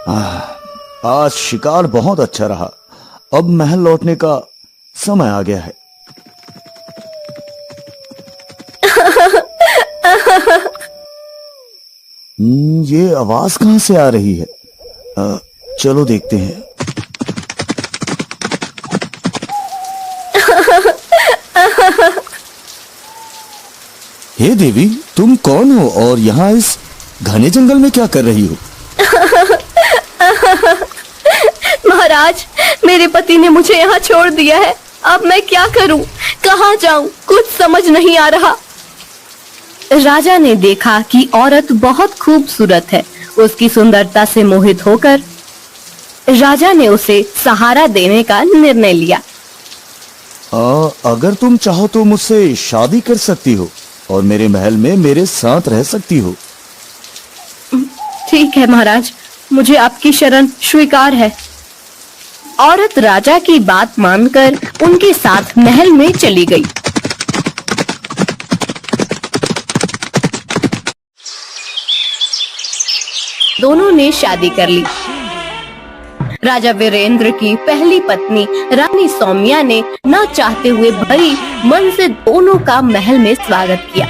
आज शिकार बहुत अच्छा रहा। अब महल लौटने का समय आ गया है। ये आवाज कहां से आ रही है? चलो देखते हैं। हे देवी, तुम कौन हो और यहाँ इस घने जंगल में क्या कर रही हो? महाराज, मेरे पति ने मुझे यहाँ छोड़ दिया है। अब मैं क्या करूं? कहाँ जाऊं? कुछ समझ नहीं आ रहा। राजा ने देखा कि औरत बहुत खूबसूरत है। उसकी सुंदरता से मोहित होकर राजा ने उसे सहारा देने का निर्णय लिया। अगर तुम चाहो तो मुझसे शादी कर सकती हो और मेरे महल में मेरे साथ रह सकती हो। ठीक है महाराज, मुझे आपकी शरण स्वीकार है। औरत राजा की बात मानकर उनके साथ महल में चली गई। दोनों ने शादी कर ली। राजा वीरेंद्र की पहली पत्नी रानी सौम्या ने न चाहते हुए भरी मन से दोनों का महल में स्वागत किया।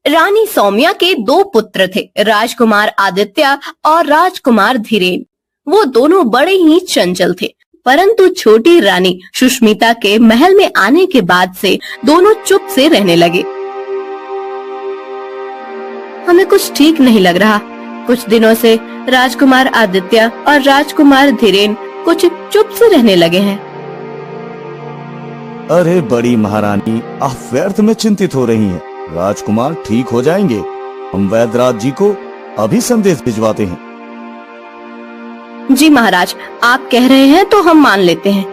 रानी सौम्या के 2 पुत्र थे, राजकुमार आदित्य और राजकुमार धीरेन। वो दोनों बड़े ही चंचल थे, परंतु छोटी रानी सुष्मिता के महल में आने के बाद से दोनों चुप से रहने लगे। हमें कुछ ठीक नहीं लग रहा। कुछ दिनों से राजकुमार आदित्य और राजकुमार धीरेन कुछ चुप से रहने लगे हैं। अरे बड़ी महारानी, आप व्यर्थ में चिंतित हो रही हैं। राजकुमार ठीक हो जाएंगे। हम वैद्यराज जी को अभी संदेश भिजवाते हैं। जी महाराज, आप कह रहे हैं तो हम मान लेते हैं।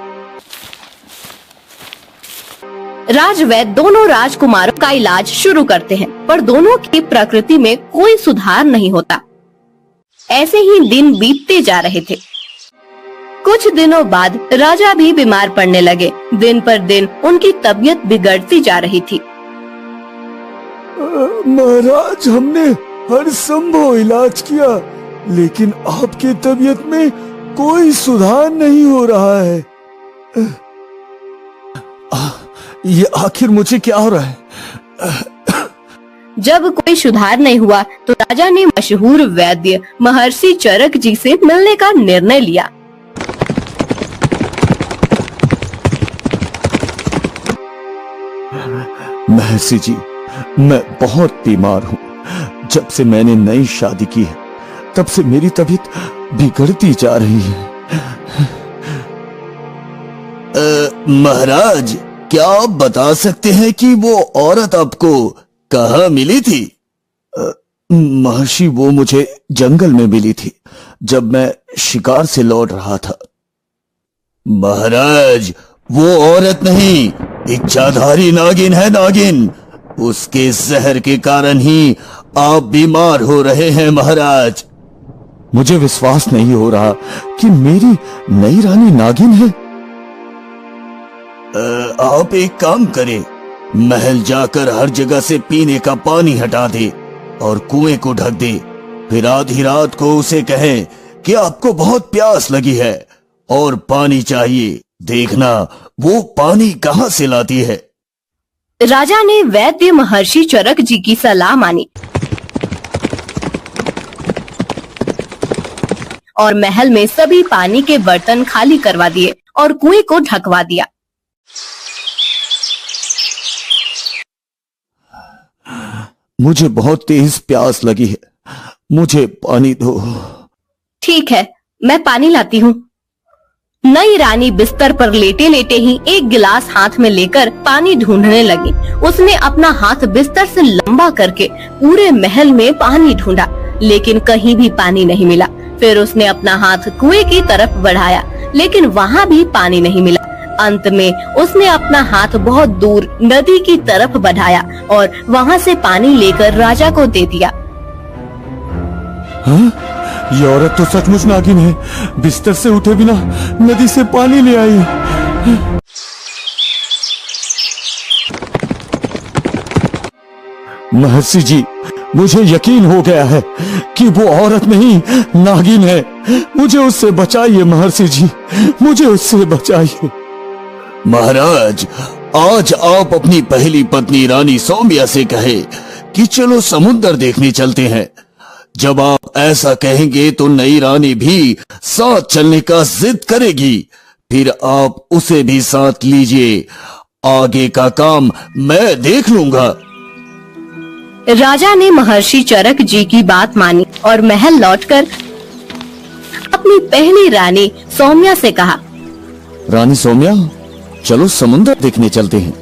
राजवैद्य दोनों राजकुमारों का इलाज शुरू करते हैं, पर दोनों की प्रकृति में कोई सुधार नहीं होता। ऐसे ही दिन बीतते जा रहे थे। कुछ दिनों बाद राजा भी बीमार पड़ने लगे। दिन पर दिन उनकी तबीयत बिगड़ती जा रही थी। महाराज, हमने हर संभव इलाज किया, लेकिन आपकी तबीयत में कोई सुधार नहीं हो रहा है। ये आखिर मुझे क्या हो रहा है? जब कोई सुधार नहीं हुआ तो राजा ने मशहूर वैद्य महर्षि चरक जी से मिलने का निर्णय लिया। महर्षि जी, मैं बहुत बीमार हूँ। जब से मैंने नई शादी की है, तब से मेरी तबीयत बिगड़ती जा रही है। महाराज, क्या आप बता सकते हैं कि वो औरत आपको कहाँ मिली थी? महर्षि, वो मुझे जंगल में मिली थी, जब मैं शिकार से लौट रहा था। महाराज, वो औरत नहीं, इच्छाधारी नागिन है। नागिन, उसके जहर के कारण ही आप बीमार हो रहे हैं। महाराज, मुझे विश्वास नहीं हो रहा कि मेरी नई रानी नागिन है। आप एक काम करें, महल जाकर हर जगह से पीने का पानी हटा दे और कुएं को ढक दे। फिर आधी रात को उसे कहें कि आपको बहुत प्यास लगी है और पानी चाहिए। देखना वो पानी कहां से लाती है। राजा ने वैद्य महर्षि चरक जी की सलाह मानी और महल में सभी पानी के बर्तन खाली करवा दिए और कुएं को ढकवा दिया। मुझे बहुत तेज प्यास लगी है, मुझे पानी दो। ठीक है, मैं पानी लाती हूँ। नई रानी बिस्तर पर लेटे लेटे ही एक गिलास हाथ में लेकर पानी ढूंढने लगी। उसने अपना हाथ बिस्तर से लंबा करके पूरे महल में पानी ढूंढा, लेकिन कहीं भी पानी नहीं मिला। फिर उसने अपना हाथ कुएं की तरफ बढ़ाया, लेकिन वहाँ भी पानी नहीं मिला। अंत में उसने अपना हाथ बहुत दूर नदी की तरफ बढ़ाया और वहाँ से पानी लेकर राजा को दे दिया। हाँ? ये औरत तो सचमुच नागिन है। बिस्तर से उठे बिना नदी से पानी ले आई। महर्षि जी, मुझे यकीन हो गया है कि वो औरत नहीं नागिन है। मुझे उससे बचाइए महर्षि जी, मुझे उससे बचाइए। महाराज, आज आप अपनी पहली पत्नी रानी सौम्या से कहे कि चलो समुद्र देखने चलते हैं। जब आप ऐसा कहेंगे तो नई रानी भी साथ चलने का जिद करेगी, फिर आप उसे भी साथ लीजिए। आगे का काम मैं देख लूंगा। राजा ने महर्षि चरक जी की बात मानी और महल लौटकर अपनी पहली रानी सौम्या से कहा, रानी सौम्या, चलो समुद्र देखने चलते हैं।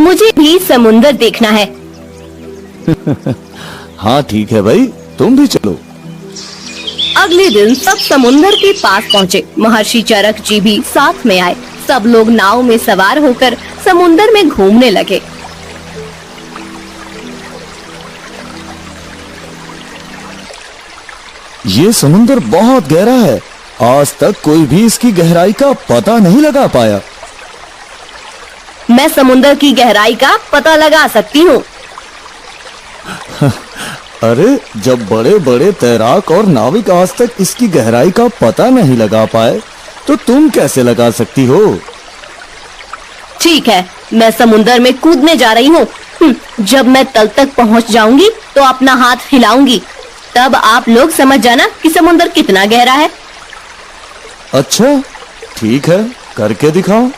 मुझे भी समुद्र देखना है। हाँ ठीक है भाई, तुम भी चलो। अगले दिन सब समुद्र के पास पहुँचे। महर्षि चरक जी भी साथ में आए। सब लोग नाव में सवार होकर समुद्र में घूमने लगे। ये समुद्र बहुत गहरा है, आज तक कोई भी इसकी गहराई का पता नहीं लगा पाया। मैं समुद्र की गहराई का पता लगा सकती हूँ। अरे, जब बड़े बड़े तैराक और नाविक आज तक इसकी गहराई का पता नहीं लगा पाए, तो तुम कैसे लगा सकती हो? ठीक है, मैं समुद्र में कूदने जा रही हूँ। जब मैं तल तक पहुँच जाऊंगी तो अपना हाथ हिलाऊंगी, तब आप लोग समझ जाना कि समुद्र कितना गहरा है। अच्छा ठीक है, करके दिखाओ।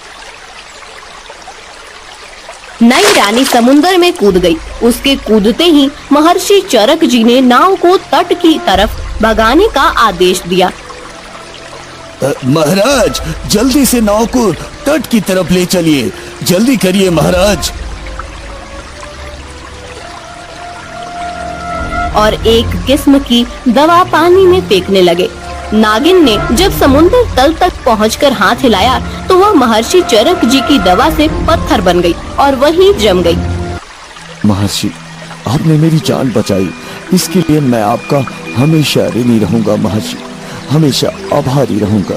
नई रानी समुद्र में कूद गई। उसके कूदते ही महर्षि चरक जी ने नाव को तट की तरफ भगाने का आदेश दिया। महाराज, जल्दी से नाव को तट की तरफ ले चलिए, जल्दी करिए महाराज। और एक किस्म की दवा पानी में फेंकने लगे। नागिन ने जब समुद्र तल तक पहुंचकर हाथ हिलाया तो वह महर्षि चरक जी की दवा से पत्थर बन गई और वहीं जम गई। महर्षि, आपने मेरी जान बचाई, इसके लिए मैं आपका हमेशा ऋणी रहूंगा महर्षि, हमेशा आभारी रहूंगा।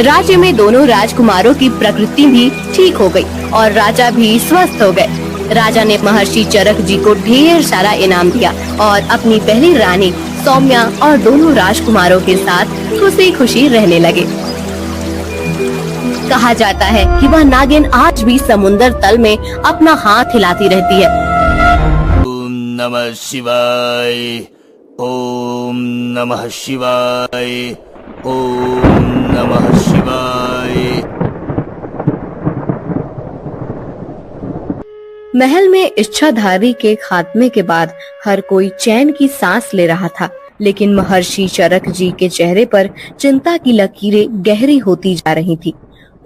राज्य में दोनों राजकुमारों की प्रकृति भी ठीक हो गई और राजा भी स्वस्थ हो गए। राजा ने महर्षि चरक जी को ढेर सारा इनाम दिया और अपनी पहली रानी सौम्या और दोनों राजकुमारों के साथ खुशी खुशी रहने लगे। कहा जाता है कि वह नागिन आज भी समुद्र तल में अपना हाथ हिलाती रहती है। ओम नमः शिवाय, ओम नमः शिवाय, ओम नमः शिवाय। महल में इच्छाधारी के खात्मे के बाद हर कोई चैन की सांस ले रहा था, लेकिन महर्षि चरक जी के चेहरे पर चिंता की लकीरें गहरी होती जा रही थी।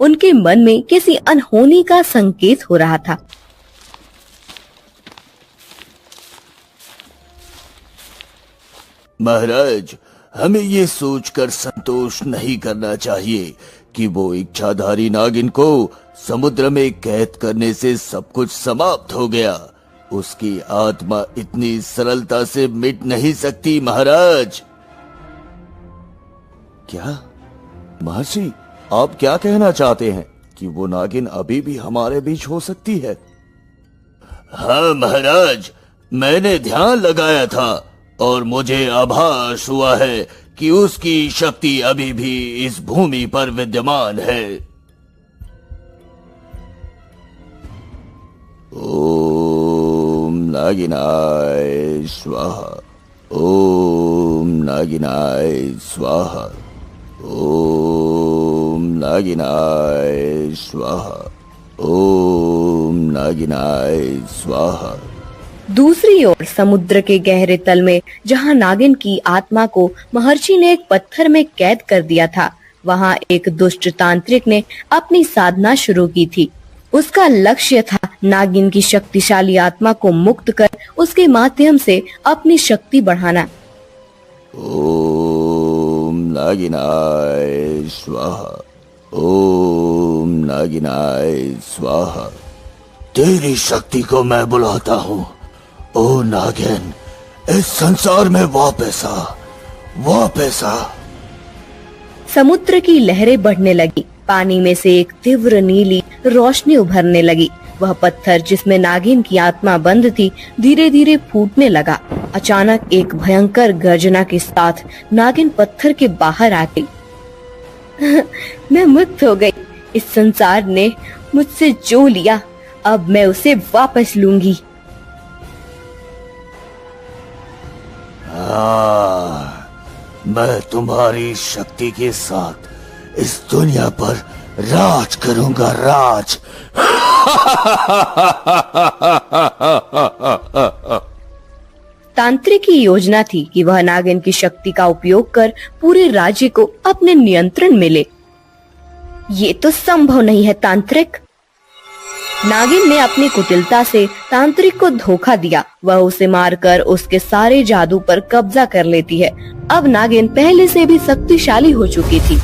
उनके मन में किसी अनहोनी का संकेत हो रहा था। महाराज, हमें ये सोचकर संतोष नहीं करना चाहिए कि वो इच्छाधारी नागिन को समुद्र में कैद करने से सब कुछ समाप्त हो गया। उसकी आत्मा इतनी सरलता से मिट नहीं सकती महाराज। क्या महर्षि, आप क्या कहना चाहते हैं कि वो नागिन अभी भी हमारे बीच हो सकती है? हाँ महाराज, मैंने ध्यान लगाया था और मुझे आभास हुआ है कि उसकी शक्ति अभी भी इस भूमि पर विद्यमान है। ओम नागिनाय स्वाहा, ओम नागिनाय स्वाहा, ओम नागिनाय स्वाहा, ओम नागिनाय स्वाहा। दूसरी ओर समुद्र के गहरे तल में जहां नागिन की आत्मा को महर्षि ने एक पत्थर में कैद कर दिया था, वहां एक दुष्ट तांत्रिक ने अपनी साधना शुरू की थी। उसका लक्ष्य था नागिन की शक्तिशाली आत्मा को मुक्त कर उसके माध्यम से अपनी शक्ति बढ़ाना। ओम नागिनाय स्वाहा, ओम नागिनाय स्वाहा। तेरी शक्ति को मैं बुलाता हूँ। ओ नागिन, इस संसार में वापस आ, वापस आ। समुद्र की लहरें बढ़ने लगी पानी में से एक तीव्र नीली रोशनी उभरने लगी। वह पत्थर जिसमें नागिन की आत्मा बंद थी धीरे धीरे फूटने लगा। अचानक एक भयंकर गर्जना के साथ नागिन पत्थर के बाहर आ गई। मैं मुक्त हो गई। इस संसार ने मुझसे जो लिया अब मैं उसे वापस लूंगी। मैं तुम्हारी शक्ति के साथ इस दुनिया पर राज करूंगा, राज। तांत्रिक की योजना थी कि वह नागिन की शक्ति का उपयोग कर पूरे राज्य को अपने नियंत्रण में ले। ये तो संभव नहीं है तांत्रिक। नागिन ने अपनी कुटिलता से तांत्रिक को धोखा दिया। वह उसे मारकर उसके सारे जादू पर कब्जा कर लेती है। अब नागिन पहले से भी शक्तिशाली हो चुकी थी।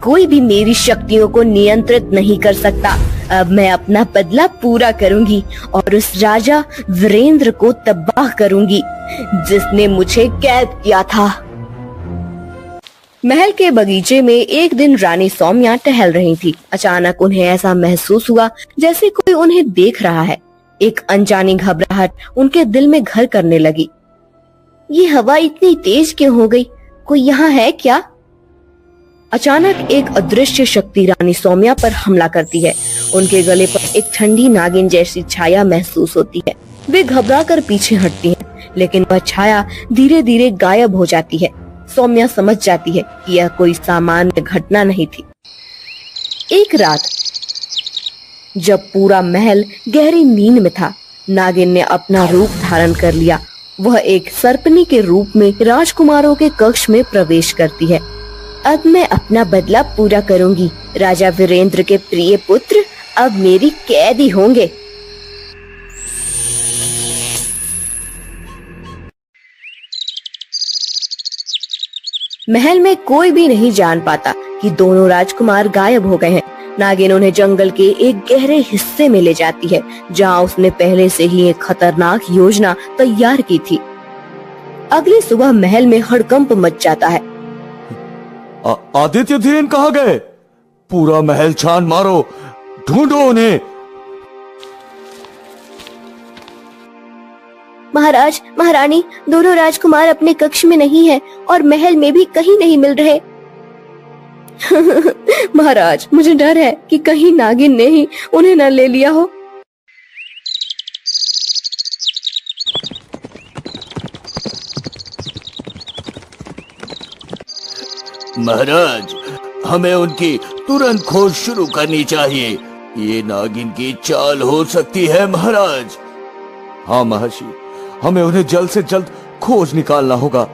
कोई भी मेरी शक्तियों को नियंत्रित नहीं कर सकता। अब मैं अपना बदला पूरा करूंगी और उस राजा वीरेंद्र को तबाह करूंगी जिसने मुझे कैद किया था। महल के बगीचे में एक दिन रानी सौम्या टहल रही थी। अचानक उन्हें ऐसा महसूस हुआ जैसे कोई उन्हें देख रहा है। एक अनजानी घबराहट उनके दिल में घर करने लगी। ये हवा इतनी तेज क्यों हो गई? कोई यहाँ है क्या? अचानक एक अदृश्य शक्ति रानी सौम्या पर हमला करती है। उनके गले पर एक ठंडी नागिन जैसी छाया महसूस होती है। वे घबराकर पीछे हटती हैं, लेकिन वह छाया धीरे धीरे गायब हो जाती है। सौम्या समझ जाती है कि यह कोई सामान्य घटना नहीं थी। एक रात जब पूरा महल गहरी नींद में था, नागिन ने अपना रूप धारण कर लिया। वह एक सर्पनी के रूप में राजकुमारों के कक्ष में प्रवेश करती है। अब मैं अपना बदला पूरा करूंगी। राजा वीरेंद्र के प्रिय पुत्र अब मेरी कैदी होंगे। महल में कोई भी नहीं जान पाता कि दोनों राजकुमार गायब हो गए हैं। नागिन उन्हें जंगल के एक गहरे हिस्से में ले जाती है, जहां उसने पहले से ही एक खतरनाक योजना तैयार की थी। अगली सुबह महल में हड़कंप मच जाता है। आदित्य धीरेन कहाँ गए? पूरा महल छान मारो, ढूंढो उन्हें। महाराज, महारानी, दोनों राजकुमार अपने कक्ष में नहीं है और महल में भी कहीं नहीं मिल रहे। महाराज, मुझे डर है कि कहीं नागिन ने ही उन्हें न ले लिया हो। महाराज, हमें उनकी तुरंत खोज शुरू करनी चाहिए। ये नागिन की चाल हो सकती है महाराज। हाँ महर्षि, हमें उन्हें जल्द से जल्द खोज निकालना होगा।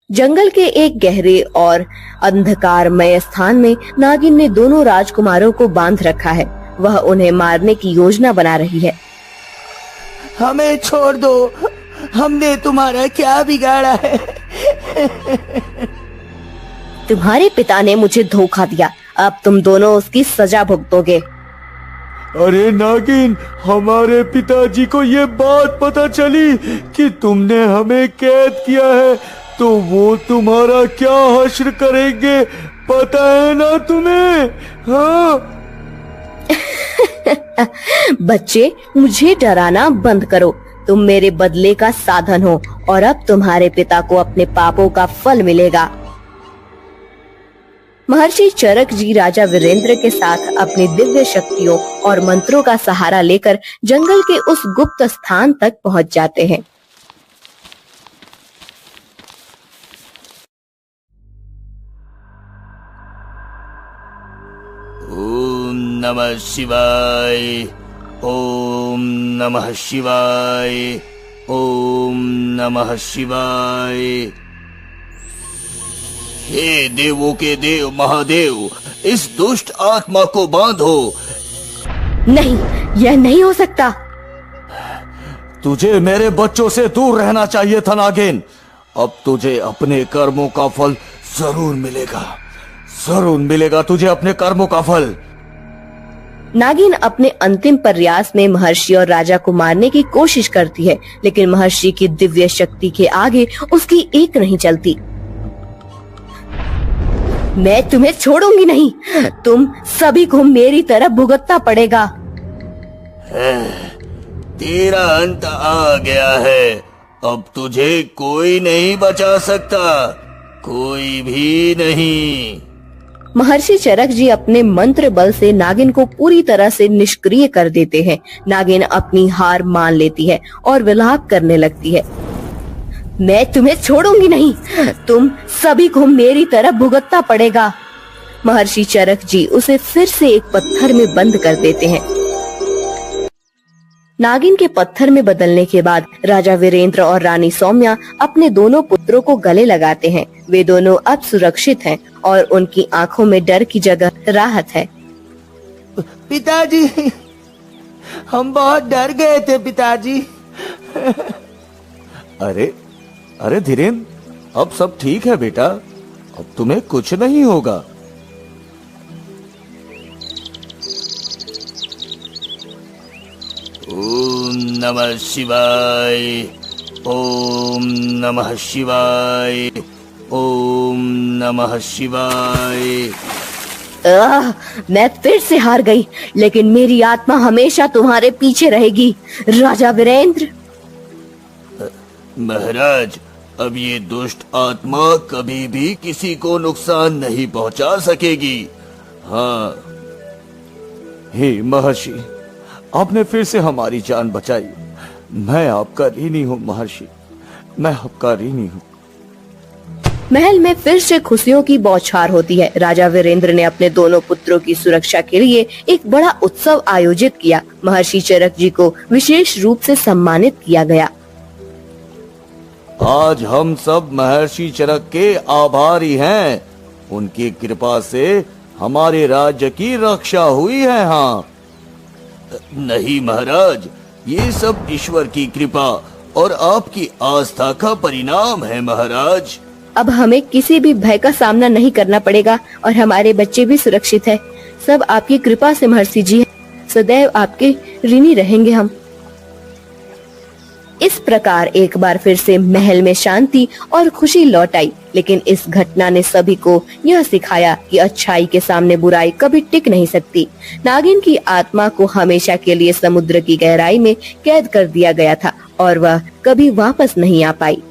जंगल के एक गहरे और अंधकारमय स्थान में नागिन ने दोनों राजकुमारों को बांध रखा है। वह उन्हें मारने की योजना बना रही है। हमें छोड़ दो, हमने तुम्हारा क्या बिगाड़ा है? तुम्हारे पिता ने मुझे धोखा दिया, अब तुम दोनों उसकी सजा भुगतोगे। अरे नागिन, हमारे पिताजी को ये बात पता चली कि तुमने हमें कैद किया है तो वो तुम्हारा क्या हश्र करेंगे, पता है ना तुम्हें? हाँ। बच्चे, मुझे डराना बंद करो। तुम मेरे बदले का साधन हो और अब तुम्हारे पिता को अपने पापों का फल मिलेगा। महर्षि चरक जी राजा वीरेंद्र के साथ अपनी दिव्य शक्तियों और मंत्रों का सहारा लेकर जंगल के उस गुप्त स्थान तक पहुंच जाते हैं। ओम नमः शिवाय, ओम नमः शिवाय, ओम नमः शिवाय। हे देवों के देव महादेव, इस दुष्ट आत्मा को बांधो। नहीं, यह नहीं हो सकता। तुझे मेरे बच्चों से दूर रहना चाहिए था नागिन। अब तुझे अपने कर्मों का फल जरूर मिलेगा, जरूर मिलेगा तुझे अपने कर्मों का फल। नागिन अपने अंतिम प्रयास में महर्षि और राजा को मारने की कोशिश करती है, लेकिन महर्षि की दिव्य शक्ति के आगे उसकी एक नहीं चलती। मैं तुम्हें छोड़ूंगी नहीं, तुम सभी को मेरी तरफ भुगतना पड़ेगा। तेरा अंत आ गया है, अब तुझे कोई नहीं बचा सकता, कोई भी नहीं। महर्षि चरक जी अपने मंत्र बल से नागिन को पूरी तरह से निष्क्रिय कर देते हैं। नागिन अपनी हार मान लेती है और विलाप करने लगती है। मैं तुम्हें छोड़ूंगी नहीं, तुम सभी को मेरी तरफ भुगतना पड़ेगा। महर्षि चरक जी उसे फिर से एक पत्थर में बंद कर देते हैं। नागिन के पत्थर में बदलने के बाद राजा वीरेंद्र और रानी सौम्या अपने दोनों पुत्रों को गले लगाते हैं। वे दोनों अब सुरक्षित हैं और उनकी आंखों में डर की जगह राहत है। पिताजी, हम बहुत डर गए थे पिताजी। अरे अरे धीरेन्द्र, अब सब ठीक है बेटा, अब तुम्हें कुछ नहीं होगा। ओम नमः शिवाय, ओम नमः शिवाय, ओम नमः शिवाय। मैं फिर से हार गई, लेकिन मेरी आत्मा हमेशा तुम्हारे पीछे रहेगी राजा वीरेंद्र। महाराज, अब ये दुष्ट आत्मा कभी भी किसी को नुकसान नहीं पहुंचा सकेगी। हाँ, हे महर्षि, आपने फिर से हमारी जान बचाई। मैं आपका ऋणी हूँ महर्षि, मैं आपका ऋणी हूँ। महल में फिर से खुशियों की बौछार होती है। राजा वीरेंद्र ने अपने दोनों पुत्रों की सुरक्षा के लिए एक बड़ा उत्सव आयोजित किया। महर्षि चरक जी को विशेष रूप से सम्मानित किया गया। आज हम सब महर्षि चरक के आभारी हैं। उनकी कृपा से हमारे राज्य की रक्षा हुई है। हाँ नहीं महाराज, ये सब ईश्वर की कृपा और आपकी आस्था का परिणाम है महाराज। अब हमें किसी भी भय का सामना नहीं करना पड़ेगा और हमारे बच्चे भी सुरक्षित है। सब आपकी कृपा से महर्षि जी, सदैव आपके ऋणी रहेंगे हम। इस प्रकार एक बार फिर से महल में शांति और खुशी लौट आई। लेकिन इस घटना ने सभी को यह सिखाया कि अच्छाई के सामने बुराई कभी टिक नहीं सकती। नागिन की आत्मा को हमेशा के लिए समुद्र की गहराई में कैद कर दिया गया था और वह कभी वापस नहीं आ पाई।